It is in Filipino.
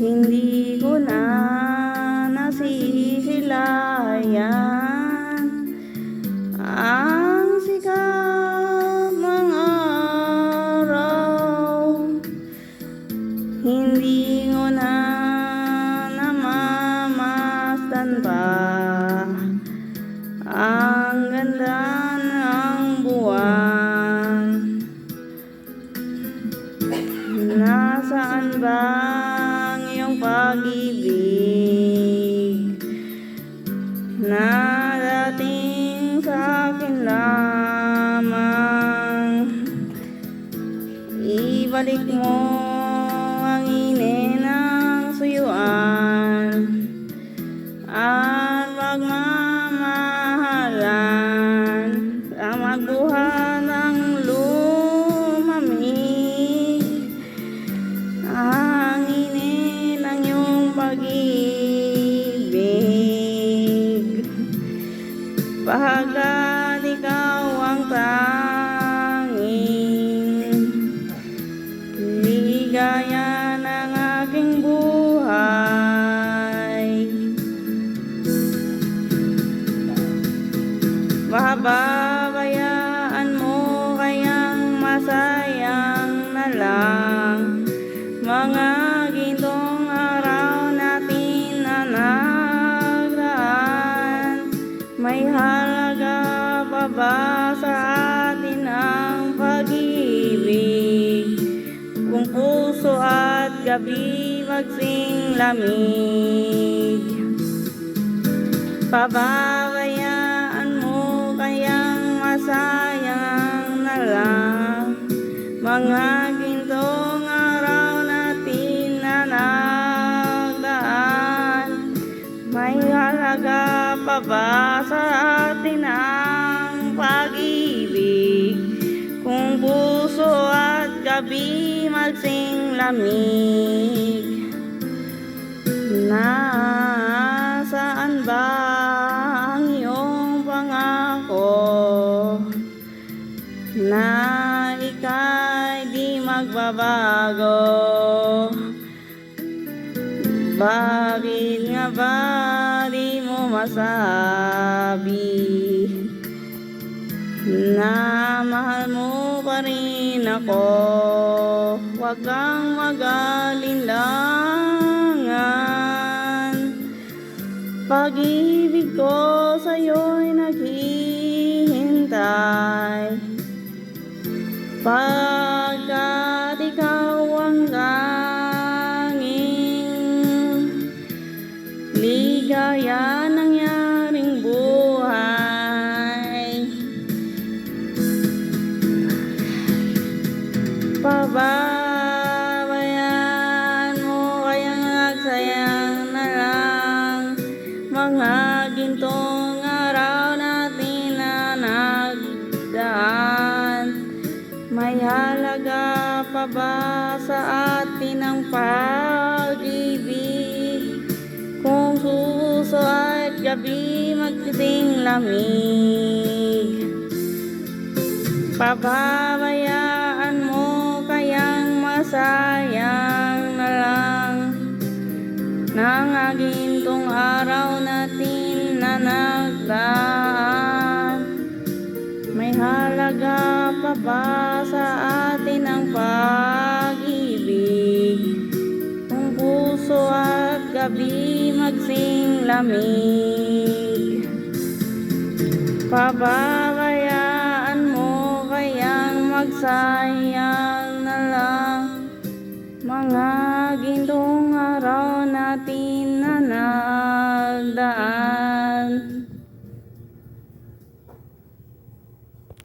Hindi ko na nasisilayan ang sikat ng araw. Hindi ko na namamasdan pa ang ganda ng buwan. Nasaan ba ang iyong pag-ibig na dating sa akin lamang? Ibalik mo ang init ng suyuan at pagmamahalan sa magbuhat ng lumamig. Ang init ng iyong pag-ibig, pagkat ikaw ang tanging ligaya ng aking buhay. Pababayaan mo kayang masayang na lang mga gintong araw natin na nagraan? May halaga pa ba sa atin ang pag-ibig kung puso at gabi magsing lamig? Pababayaan mo kayang masayang na lang mga gintong araw natin na nagdaan? May halaga pa ba sa atin ang pag-ibig kung puso at gabi magsing lamig? Nasaan ba ang iyong pangako na ika'y di magbabago? Bakit nga ba di mo masabi na mahal mo pa rin ako? Huwag kang mag-alinlangan, pag-ibig ko sa'yo'y naghihintay, pagkat ikaw ang tanging ligaya nangyaring buhay. Pababayaan mo kayang nagsayang na lang mga gintong araw natin na nagdaan? May halaga pa ba sa atin ang pag-ibig kung puso at gabi magsing lamig? Pababayaan mo kayang masayang na lang ng agintong araw natin na nagdaan? May halaga pa ba sa atin ang pag-ibig kung puso at gabi magsing lamig? Pababayaan mo kayang magsayang na lang mga gintong araw natin na nagdaan?